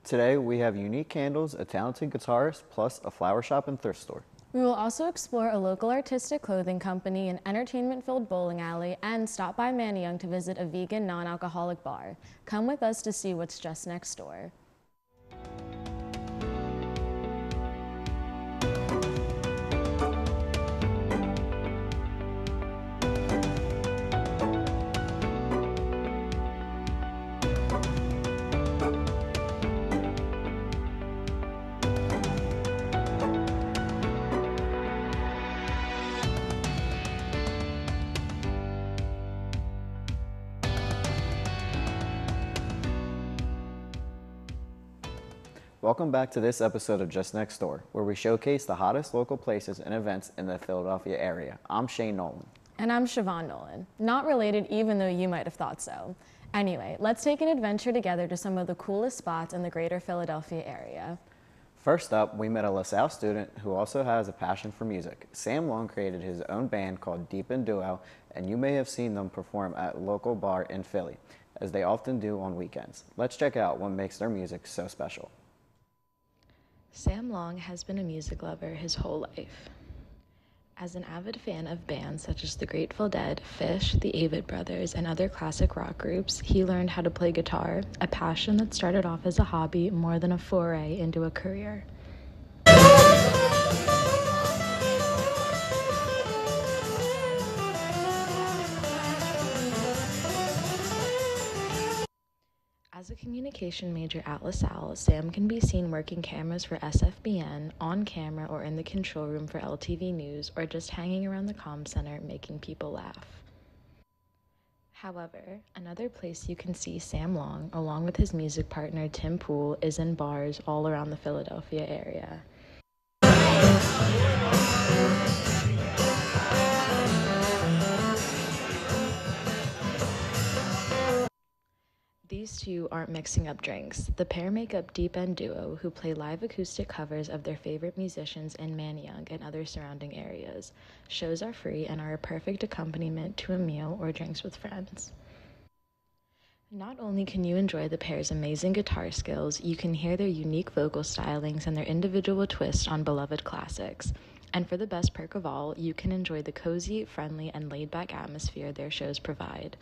Today we have unique candles, a talented guitarist, plus a flower shop and thrift store. We will also explore a local artistic clothing company, an entertainment-filled bowling alley, and stop by Manayunk to visit a vegan, non-alcoholic bar. Come with us to see what's just next door. Welcome back to this episode of Just Next Door, where we showcase the hottest local places and events in the Philadelphia area. I'm Shane Nolan. And I'm Siobhan Nolan. Not related, even though you might have thought so. Anyway, let's take an adventure together to some of the coolest spots in the greater Philadelphia area. First up, we met a LaSalle student who also has a passion for music. Sam Long created his own band called Deep and Duo, and you may have seen them perform at a local bar in Philly, as they often do on weekends. Let's check out what makes their music so special. Sam Long has been a music lover his whole life. As an avid fan of bands such as the Grateful Dead, Fish, the Avett Brothers, and other classic rock groups, he learned how to play guitar, a passion that started off as a hobby more than a foray into a career. As a communication major at LaSalle, Sam can be seen working cameras for SFBN, on camera or in the control room for LTV News, or just hanging around the comm center making people laugh. However, another place you can see Sam Long, along with his music partner Tim Pool, is in bars all around the Philadelphia area. These two aren't mixing up drinks. The pair make up Deep End Duo, who play live acoustic covers of their favorite musicians in Manayunk and other surrounding areas. Shows are free and are a perfect accompaniment to a meal or drinks with friends. Not only can you enjoy the pair's amazing guitar skills, you can hear their unique vocal stylings and their individual twist on beloved classics. And for the best perk of all, you can enjoy the cozy, friendly, and laid-back atmosphere their shows provide.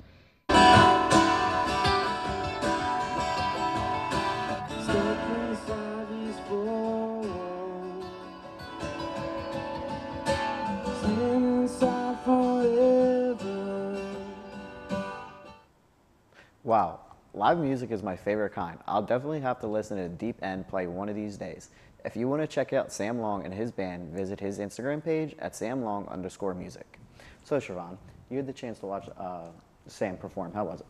Wow, live music is my favorite kind. I'll definitely have to listen to Deep End play one of these days. If you want to check out Sam Long and his band, visit his Instagram page at samlong_music. So Siobhan, you had the chance to watch Sam perform. How was it?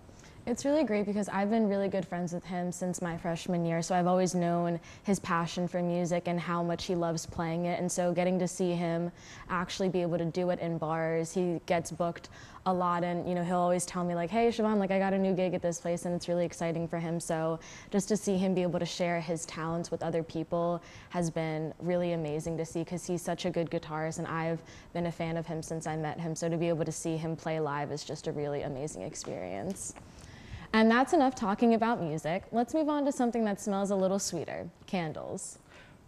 It's really great because I've been really good friends with him since my freshman year, so I've always known his passion for music and how much he loves playing it, and so getting to see him actually be able to do it in bars, he gets booked a lot, and he'll always tell me like, hey Siobhan, like I got a new gig at this place, and it's really exciting for him. So just to see him be able to share his talents with other people has been really amazing to see, because he's such a good guitarist and I've been a fan of him since I met him, so to be able to see him play live is just a really amazing experience. And that's enough talking about music. Let's move on to something that smells a little sweeter, candles.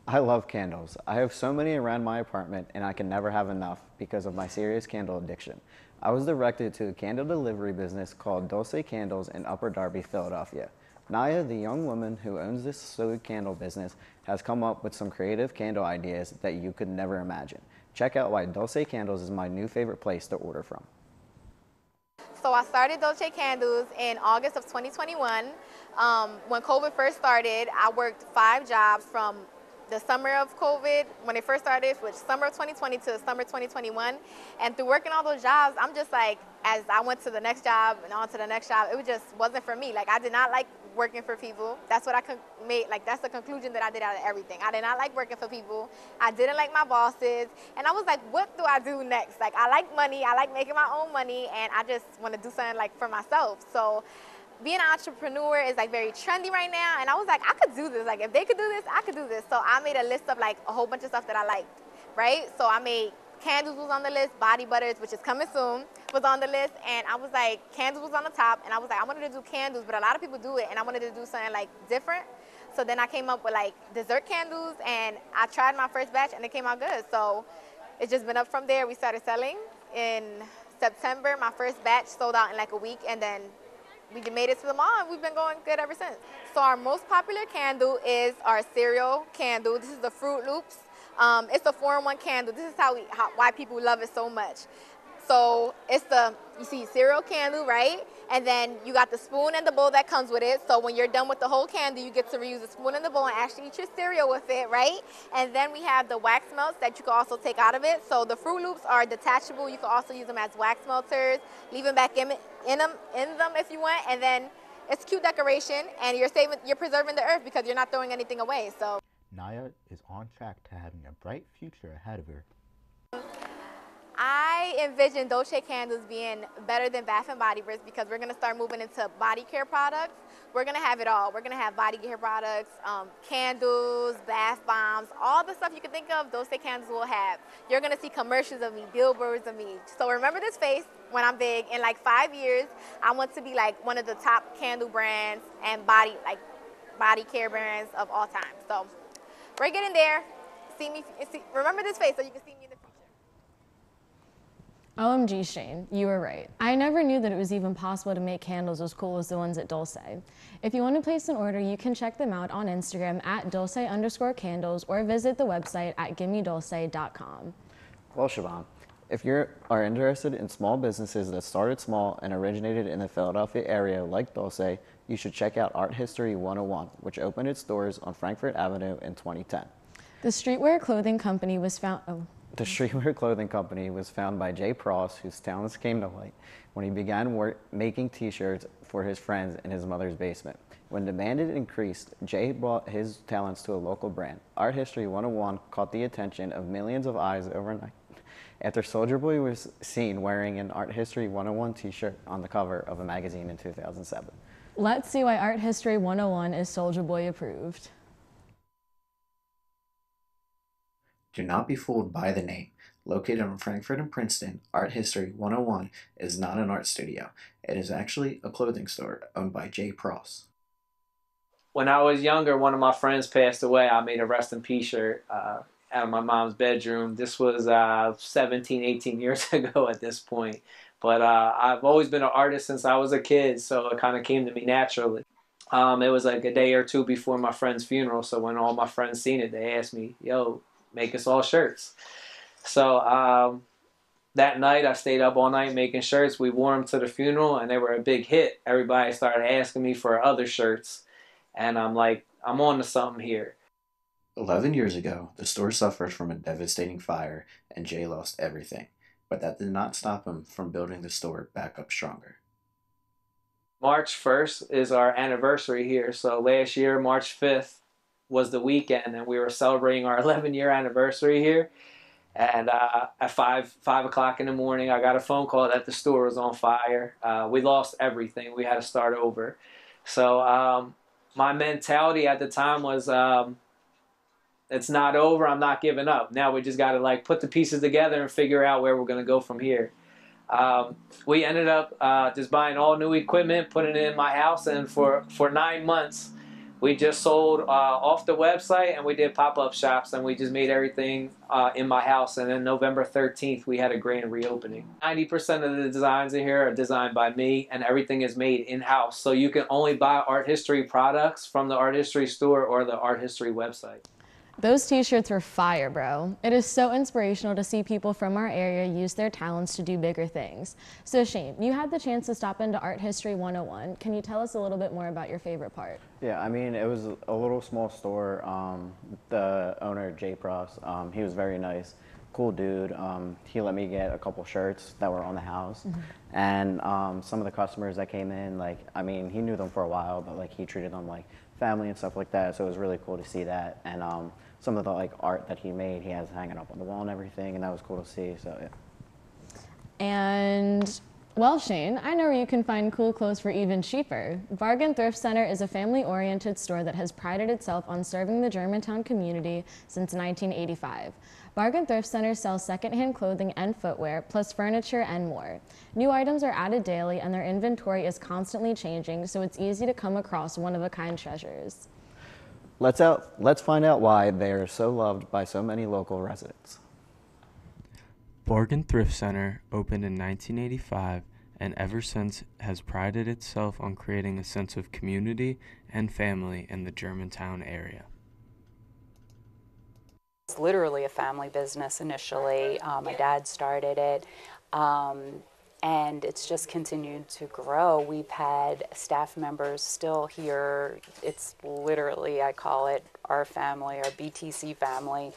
I love candles. I have so many around my apartment and I can never have enough because of my serious candle addiction. I was directed to a candle delivery business called Dulce Candles in Upper Darby, Philadelphia. Naya, the young woman who owns this sewed candle business, has come up with some creative candle ideas that you could never imagine. Check out why Dulce Candles is my new favorite place to order from. So I started Dolce Candles in August of 2021. When COVID first started, I worked 5 jobs from the summer of COVID, when it first started, which summer of 2020 to summer 2021. And through working all those jobs, I'm just like, as I went to the next job and on to the next job, it just wasn't for me. Like, I did not like working for people. That's what I made, like, that's the conclusion that I did out of everything. I did not like working for people. I didn't like my bosses. And I was like, what do I do next? Like, I like money. I like making my own money. And I just want to do something like for myself. So being an entrepreneur is like very trendy right now. And I was like, I could do this. Like, if they could do this, I could do this. So I made a list of like a whole bunch of stuff that I liked, right? So I made candles was on the list, body butters, which is coming soon, was on the list, and I was like, candles was on the top, and I was like, I wanted to do candles, but a lot of people do it, and I wanted to do something like different. So then I came up with like dessert candles, and I tried my first batch, and it came out good. So it's just been up from there. We started selling in September. My first batch sold out in like a week, and then we made it to the mall, and we've been going good ever since. So our most popular candle is our cereal candle. This is the Fruit Loops. It's a 4-in-1 candle. This is why people love it so much. So it's you see cereal candle, right? And then you got the spoon and the bowl that comes with it. So when you're done with the whole candle, you get to reuse the spoon and the bowl and actually eat your cereal with it, right? And then we have the wax melts that you can also take out of it. So the Fruit Loops are detachable. You can also use them as wax melters, leave them back in them if you want. And then it's cute decoration, and you're preserving the earth because you're not throwing anything away. So Naya is on track to having a bright future ahead of her. I envision Dolce candles being better than Bath and Body Works because we're going to start moving into body care products. We're going to have it all. We're going to have body care products, candles, bath bombs, all the stuff you can think of, Dolce candles will have. You're going to see commercials of me, billboards of me. So remember this face when I'm big. In like 5 years, I want to be like one of the top candle brands and body care brands of all time. So we're getting there. Remember this face so you can see me in the future. OMG, Shane, you were right. I never knew that it was even possible to make candles as cool as the ones at Dulce. If you want to place an order, you can check them out on Instagram at Dulce_candles or visit the website at gimmedulce.com. Well, Siobhan, if you are interested in small businesses that started small and originated in the Philadelphia area like Dulce, you should check out Art History 101, which opened its doors on Frankfurt Avenue in 2010. The streetwear clothing company was found... The streetwear clothing company was founded by Jay Pross, whose talents came to light when he began making t-shirts for his friends in his mother's basement. When demand increased, Jay brought his talents to a local brand. Art History 101 caught the attention of millions of eyes overnight after Soulja Boy was seen wearing an Art History 101 t-shirt on the cover of a magazine in 2007. Let's see why Art History 101 is Soulja Boy approved. Do not be fooled by the name. Located on Frankfurt and Princeton, Art History 101 is not an art studio. It is actually a clothing store owned by Jay Pross. When I was younger, one of my friends passed away. I made a rest in peace shirt out of my mom's bedroom. This was 17, 18 years ago at this point. But I've always been an artist since I was a kid, so it kind of came to me naturally. It was like a day or two before my friend's funeral, so when all my friends seen it, they asked me, yo, make us all shirts. So that night I stayed up all night making shirts. We wore them to the funeral and they were a big hit. Everybody started asking me for other shirts. And I'm like, I'm on to something here. 11 years ago, the store suffered from a devastating fire and Jay lost everything. But that did not stop him from building the store back up stronger. March 1st is our anniversary here. So last year, March 5th, was the weekend, and we were celebrating our 11-year anniversary here. And at 5 o'clock in the morning, I got a phone call that the store was on fire. We lost everything. We had to start over. So my mentality at the time was, it's not over. I'm not giving up. Now we just got to like put the pieces together and figure out where we're going to go from here. We ended up just buying all new equipment, putting it in my house, and for 9 months, we just sold off the website, and we did pop-up shops, and we just made everything in my house. And then November 13th, we had a grand reopening. 90% of the designs in here are designed by me, and everything is made in-house. So you can only buy art history products from the art history store or the art history website. Those t-shirts were fire, bro. It is so inspirational to see people from our area use their talents to do bigger things. So Shane, you had the chance to stop into Art History 101. Can you tell us a little bit more about your favorite part? Yeah, I mean, it was a little small store. The owner, Jay Pross, he was very nice, cool dude. He let me get a couple shirts that were on the house. Mm-hmm. And some of the customers that came in, like, I mean, he knew them for a while, but like he treated them like family and stuff like that. So it was really cool to see that. And some of the like art that he made, he has hanging up on the wall and everything, and that was cool to see. So yeah. And Well, Shane, I know where you can find cool clothes for even cheaper. Bargain Thrift Center is a family-oriented store that has prided itself on serving the Germantown community since 1985. Bargain Thrift Center sells secondhand clothing and footwear, plus furniture and more. New items are added daily and their inventory is constantly changing, so it's easy to come across one-of-a-kind treasures. Let's find out why they are so loved by so many local residents. Bargain Thrift Center opened in 1985 and ever since has prided itself on creating a sense of community and family in the Germantown area. It's literally a family business initially. My dad started it, and it's just continued to grow. We've had staff members still here. It's literally, I call it our family, our BTC family.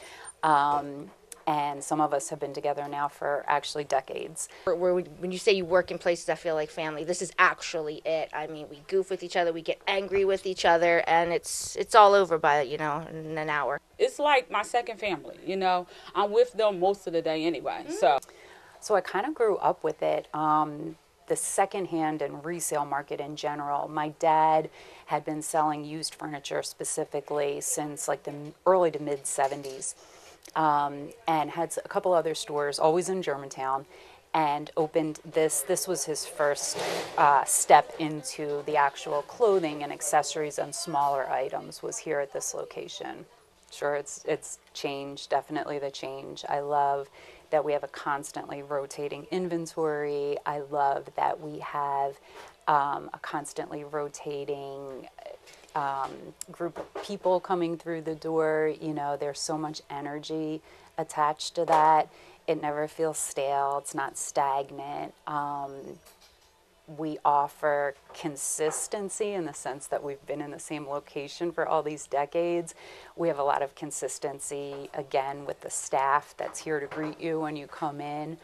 And some of us have been together now for actually decades. When you say you work in places that feel like family, this is actually it. I mean, we goof with each other, we get angry with each other, and it's all over by, in an hour. It's like my second family, I'm with them most of the day anyway, So I kind of grew up with it. The secondhand and resale market in general. My dad had been selling used furniture specifically since like the early to mid 70s. And had a couple other stores, always in Germantown, and opened this. This was his first step into the actual clothing and accessories and smaller items, was here at this location. Sure, it's changed, definitely the change. I love that we have a constantly rotating inventory. I love that we have a constantly rotating group of people coming through the door. There's so much energy attached to that. It never feels stale. It's not stagnant. We offer consistency in the sense that we've been in the same location for all these decades. We have a lot of consistency, again, with the staff that's here to greet you when you come in,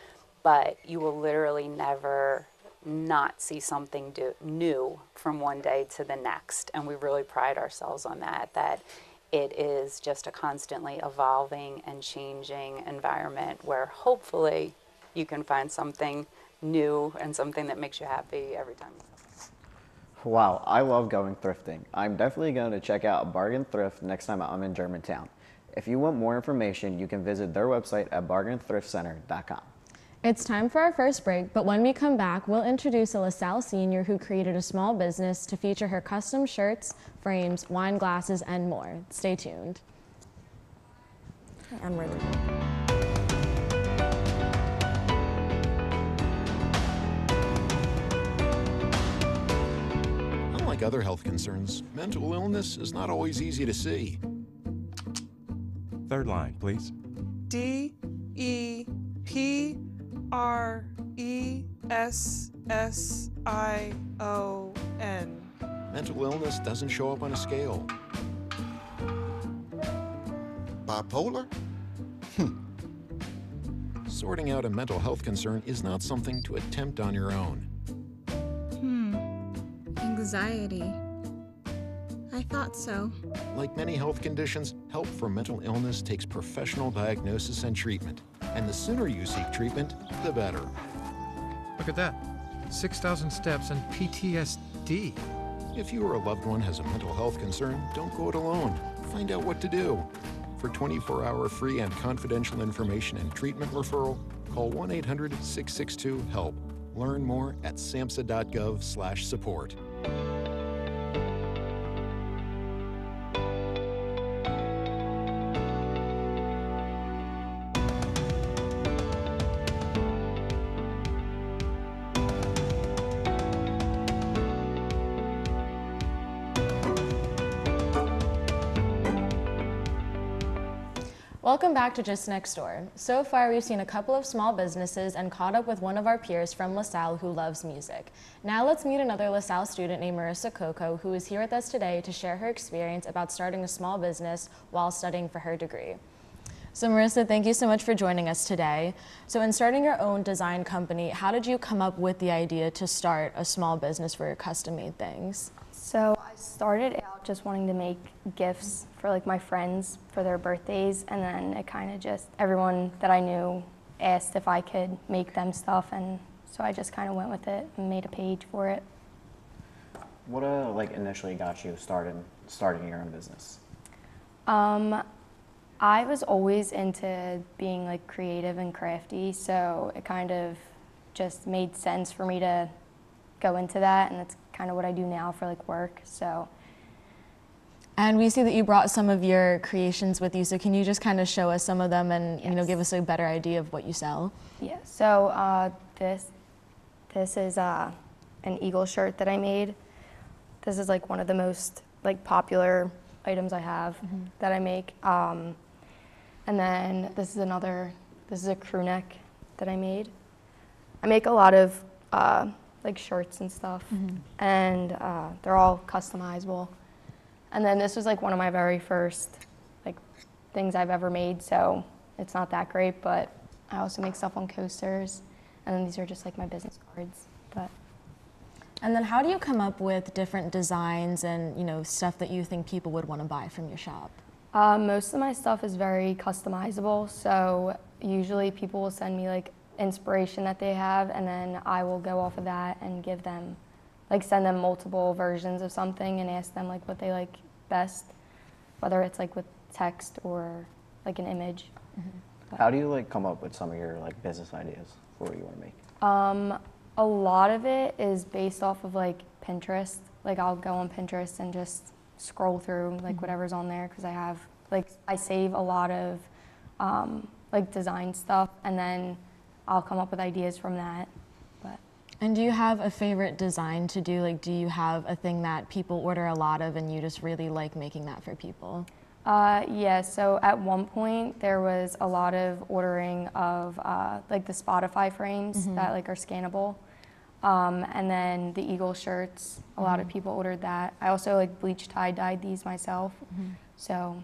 but you will literally never not see something new from one day to the next. And we really pride ourselves on that it is just a constantly evolving and changing environment where hopefully you can find something new and something that makes you happy every time. Wow, I love going thrifting. I'm definitely going to check out Bargain Thrift next time I'm in Germantown. If you want more information, you can visit their website at bargainthriftcenter.com. It's time for our first break, but when we come back, we'll introduce a LaSalle senior who created a small business to feature her custom shirts, frames, wine glasses, and more. Stay tuned. I'm ready. Unlike other health concerns, mental illness is not always easy to see. Third line, please. DEPRESSION. Mental illness doesn't show up on a scale. Bipolar? Sorting out a mental health concern is not something to attempt on your own. Anxiety. I thought so. Like many health conditions, help for mental illness takes professional diagnosis and treatment. And the sooner you seek treatment, the better. Look at that. 6,000 steps and PTSD. If you or a loved one has a mental health concern, don't go it alone. Find out what to do. For 24-hour free and confidential information and treatment referral, call 1-800-662-HELP. Learn more at samhsa.gov/support. Welcome back to Just Next Door. So far, we've seen a couple of small businesses and caught up with one of our peers from LaSalle who loves music. Now let's meet another LaSalle student named Marissa Coco, who is here with us today to share her experience about starting a small business while studying for her degree. So Marissa, thank you so much for joining us today. So in starting your own design company, how did you come up with the idea to start a small business for your custom-made things? So I started out just wanting to make gifts for like my friends for their birthdays, and then it kind of just, everyone that I knew asked if I could make them stuff, and so I just kind of went with it and made a page for it. What like initially got you starting your own business? I was always into being like creative and crafty, so it kind of just made sense for me to go into that, and it's kind of what I do now for like work. So. And we see that you brought some of your creations with you, so can you just kind of show us some of them and you know, give us a better idea of what you sell? Yeah, so this is an eagle shirt that I made. This is like one of the most like popular items I have that I make. And then this is a crew neck that I made. I make a lot of like shirts and stuff, and they're all customizable. And then this was like one of my very first like things I've ever made, so it's not that great, but I also make stuff on coasters, and then these are just like my business cards. And then how do you come up with different designs and, you know, stuff that you think people would want to buy from your shop? Most of my stuff is very customizable, so usually people will send me like inspiration that they have, and then I will go off of that and give them, like send them multiple versions of something and ask them like what they like best, whether it's like with text or like an image. How do you like come up with some of your like business ideas for what you want to make? A lot of it is based off of like Pinterest. Like I'll go on Pinterest and just scroll through like whatever's on there, because I have like I save a lot of like design stuff, and then I'll come up with ideas from that. And do you have a favorite design to do? Like, do you have a thing that people order a lot of and you just really like making that for people? Yeah, so at one point there was a lot of ordering of like the Spotify frames that like are scannable. And then the eagle shirts, a lot of people ordered that. I also like bleach tie-dyed these myself. So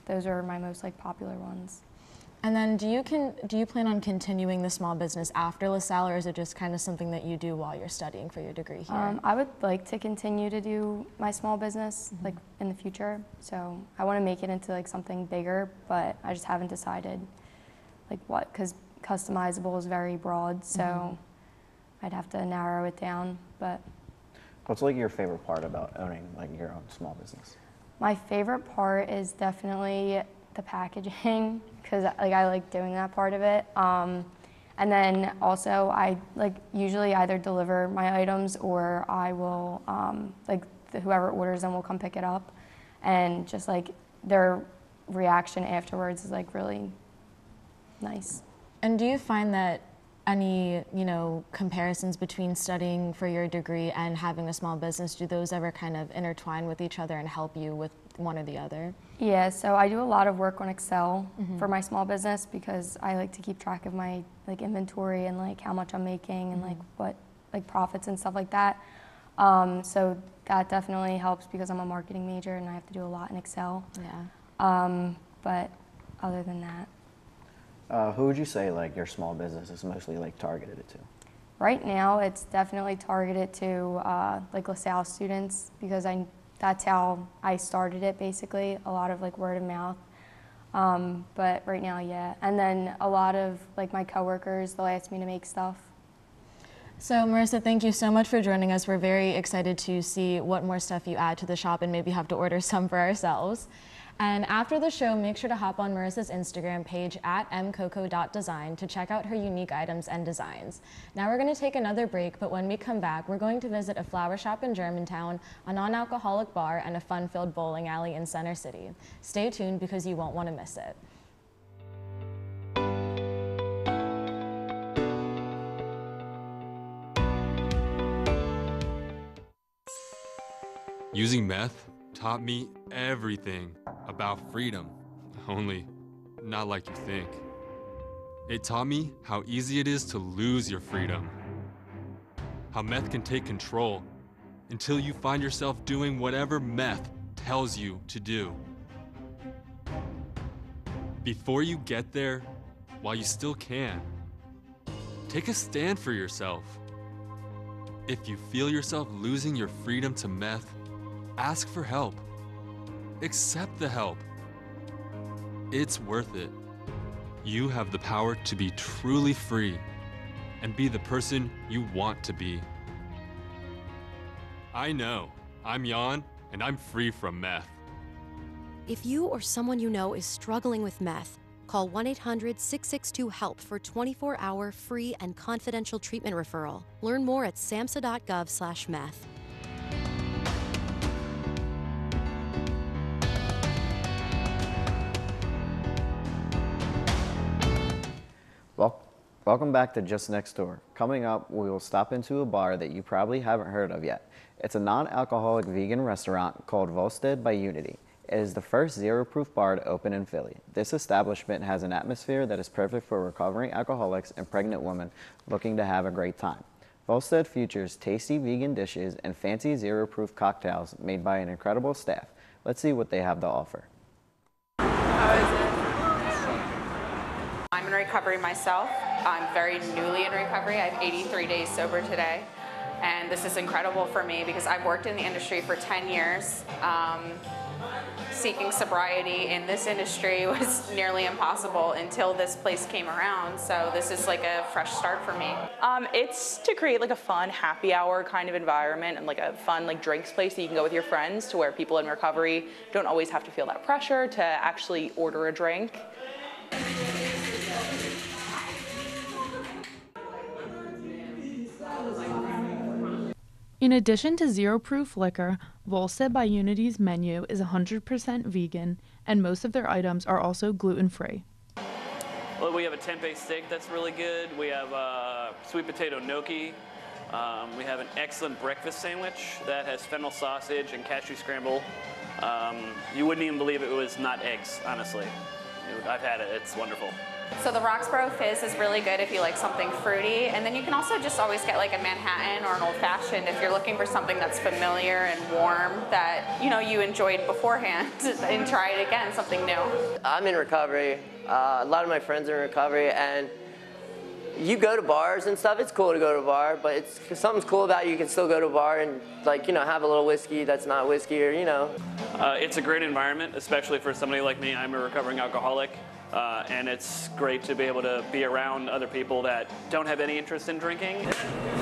those are my most like popular ones. And then do you plan on continuing the small business after LaSalle, or is it just kind of something that you do while you're studying for your degree here? I would like to continue to do my small business like in the future. So I want to make it into like something bigger, but I just haven't decided like what, because customizable is very broad, so I'd have to narrow it down. But what's like your favorite part about owning like your own small business? My favorite part is definitely the packaging, because like I like doing that part of it. And then also I like usually either deliver my items, or I will like whoever orders them will come pick it up, and just like their reaction afterwards is like really nice. And do you find that any, you know, comparisons between studying for your degree and having a small business, do those ever kind of intertwine with each other and help you with one or the other? Yeah, so I do a lot of work on Excel for my small business, because I like to keep track of my like inventory and like how much I'm making and like what like profits and stuff like that. So that definitely helps, because I'm a marketing major and I have to do a lot in Excel. Yeah. But other than that. Who would you say like your small business is mostly like targeted to? Right now, it's definitely targeted to like LaSalle students, because that's how I started it basically, a lot of like word of mouth. But right now, yeah. And then a lot of like my coworkers, they'll ask me to make stuff. So Marissa, thank you so much for joining us. We're very excited to see what more stuff you add to the shop, and maybe have to order some for ourselves. And after the show, make sure to hop on Marissa's Instagram page at mcoco.design to check out her unique items and designs. Now we're going to take another break, but when we come back, we're going to visit a flower shop in Germantown, a non-alcoholic bar, and a fun-filled bowling alley in Center City. Stay tuned, because you won't want to miss it. Using meth taught me everything about freedom, only not like you think. It taught me how easy it is to lose your freedom, how meth can take control until you find yourself doing whatever meth tells you to do. Before you get there, while you still can, take a stand for yourself. If you feel yourself losing your freedom to meth, ask for help. Accept the help. It's worth it. You have the power to be truly free. and be the person you want to be. I know. I'm Jan, and I'm free from meth. If you or someone you know is struggling with meth, call 1-800-662-HELP for 24-hour free and confidential treatment referral. Learn more at samhsa.gov/meth. Welcome back to Just Next Door. Coming up, we will stop into a bar that you probably haven't heard of yet. It's a non-alcoholic vegan restaurant called Volstead by Unity. It is the first zero-proof bar to open in Philly. This establishment has an atmosphere that is perfect for recovering alcoholics and pregnant women looking to have a great time. Volstead features tasty vegan dishes and fancy zero-proof cocktails made by an incredible staff. Let's see what they have to offer. I'm in recovery myself. I'm very newly in recovery. I have 83 days sober today. And this is incredible for me because I've worked in the industry for 10 years. Seeking sobriety in this industry was nearly impossible until this place came around. So this is like a fresh start for me. It's to create like a fun happy hour kind of environment and like a fun like drinks place that you can go with your friends to where people in recovery don't always have to feel that pressure to actually order a drink. In addition to zero-proof liquor, Volstead by Unity's menu is 100% vegan, and most of their items are also gluten-free. Well, we have a tempeh steak that's really good. We have sweet potato gnocchi. We have an excellent breakfast sandwich that has fennel sausage and cashew scramble. You wouldn't even believe it was not eggs, honestly. I've had it. It's wonderful. So the Roxborough Fizz is really good if you like something fruity, and then you can also just always get like a Manhattan or an Old Fashioned if you're looking for something that's familiar and warm that you enjoyed beforehand and try it again, something new. I'm in recovery. A lot of my friends are in recovery, and you go to bars and stuff. It's cool to go to a bar, but it's something's cool about it. You can still go to a bar and have a little whiskey that's not whiskey or It's a great environment, especially for somebody like me. I'm a recovering alcoholic. And it's great to be able to be around other people that don't have any interest in drinking.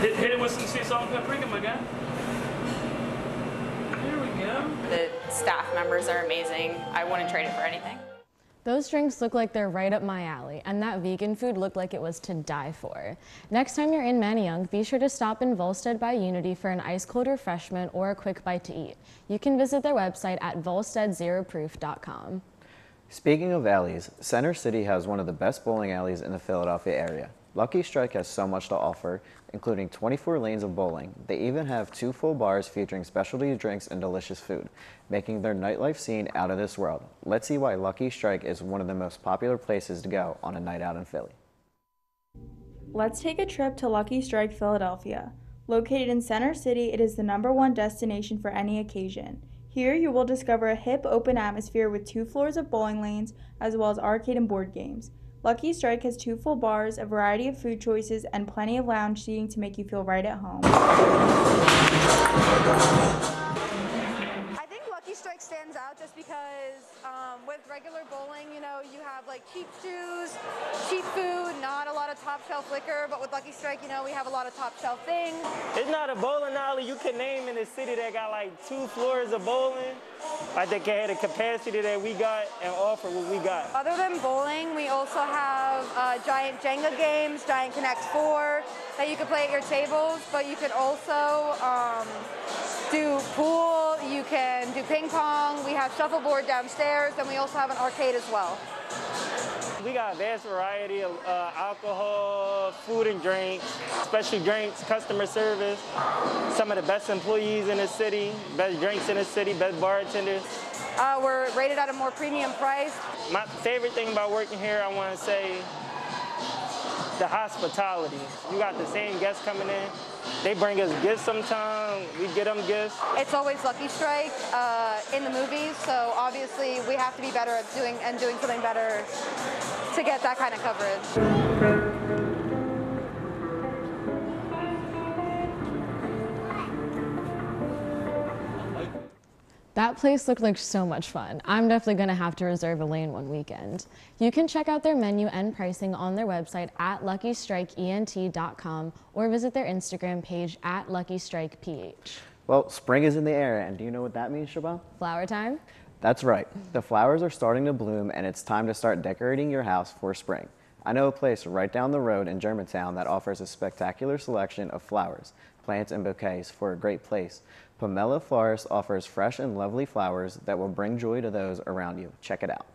Hit it with some sea salt and paprika, my guy. Here we go. The staff members are amazing. I wouldn't trade it for anything. Those drinks look like they're right up my alley, and that vegan food looked like it was to die for. Next time you're in Manayunk, be sure to stop in Volstead by Unity for an ice-cold refreshment or a quick bite to eat. You can visit their website at volsteadzeroproof.com. Speaking of alleys, Center City has one of the best bowling alleys in the Philadelphia area. Lucky Strike has so much to offer, including 24 lanes of bowling. They even have 2 full bars featuring specialty drinks and delicious food, making their nightlife scene out of this world. Let's see why Lucky Strike is one of the most popular places to go on a night out in Philly. Let's take a trip to Lucky Strike, Philadelphia. Located in Center City, it is the #1 destination for any occasion. Here you will discover a hip, open atmosphere with 2 floors of bowling lanes, as well as arcade and board games. Lucky Strike has 2 full bars, a variety of food choices, and plenty of lounge seating to make you feel right at home. I think Lucky Strike stands out just because with regular bowling, you have like cheap shoes, cheap food, not a lot of top shelf liquor, but with Lucky Strike, we have a lot of top shelf things. It's not a bowling alley you can name in the city that got like 2 floors of bowling. I think it had a capacity that we got and offer what we got. Other than bowling, we also have giant Jenga games, Giant Connect 4 that you can play at your tables, but you can also do pool, you can do ping pong, we have shuffleboard downstairs, and we also have an arcade as well. We got a vast variety of alcohol, food and drinks, special drinks, customer service, some of the best employees in the city, best drinks in the city, best bartenders. We're rated at a more premium price. My favorite thing about working here, I want to say, the hospitality. You got the same guests coming in. They bring us gifts sometimes. We get them gifts. It's always Lucky Strike in the movies, so obviously we have to be better at doing something better to get that kind of coverage. That place looked like so much fun. I'm definitely going to have to reserve a lane one weekend. You can check out their menu and pricing on their website at luckystrikeent.com or visit their Instagram page at luckystrikeph. Well, spring is in the air, and do you know what that means, Siobhan? Flower time? That's right. The flowers are starting to bloom, and it's time to start decorating your house for spring. I know a place right down the road in Germantown that offers a spectacular selection of flowers, plants, and bouquets for a great place. Pomelo Florist offers fresh and lovely flowers that will bring joy to those around you. Check it out.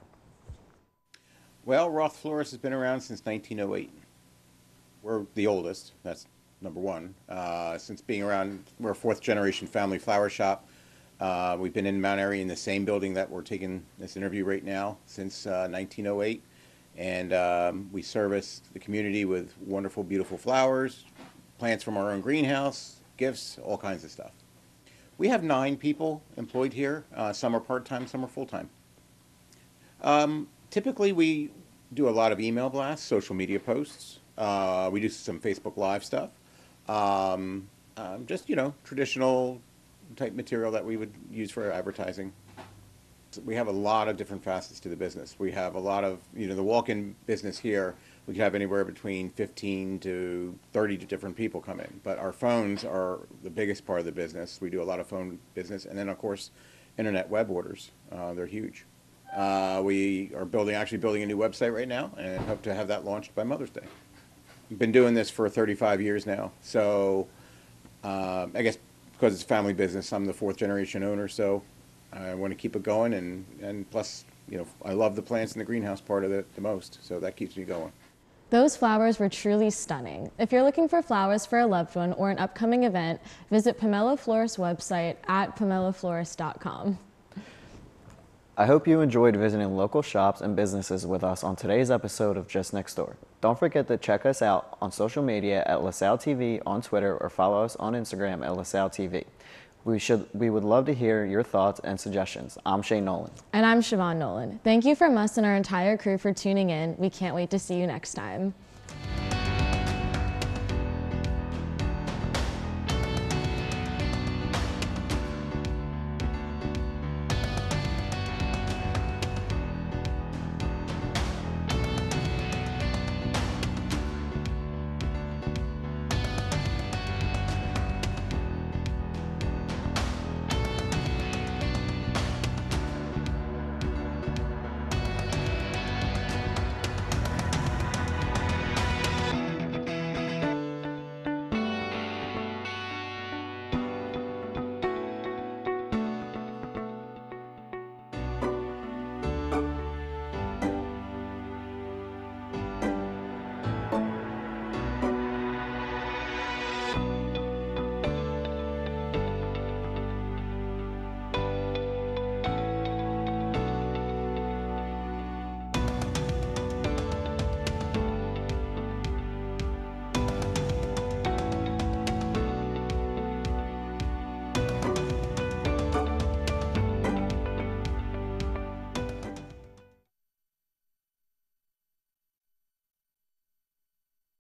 Well, Roth Florist has been around since 1908. We're the oldest, that's number one. Since being around, we're a fourth generation family flower shop. We've been in Mount Airy in the same building that we're taking this interview right now since 1908. And we service the community with wonderful, beautiful flowers, plants from our own greenhouse, gifts, all kinds of stuff. We have 9 people employed here. Some are part-time, some are full-time. Typically, we do a lot of email blasts, social media posts. We do some Facebook Live stuff. Just, traditional type material that we would use for advertising. We have a lot of different facets to the business. We have a lot of, the walk-in business here, we could have anywhere between 15 to 30 different people come in. But our phones are the biggest part of the business. We do a lot of phone business. And then, of course, internet web orders. They're huge. We are actually building a new website right now and hope to have that launched by Mother's Day. We've been doing this for 35 years now. So I guess because it's a family business, I'm the 4th generation owner. So I want to keep it going. And plus, I love the plants in the greenhouse part of it the most. So that keeps me going. Those flowers were truly stunning. If you're looking for flowers for a loved one or an upcoming event, visit Pomelo Florist's website at pomeloflorist.com. I hope you enjoyed visiting local shops and businesses with us on today's episode of Just Next Door. Don't forget to check us out on social media at LaSalle TV on Twitter or follow us on Instagram at LaSalle TV. We would love to hear your thoughts and suggestions. I'm Shane Nolan. And I'm Siobhan Nolan. Thank you from us and our entire crew for tuning in. We can't wait to see you next time.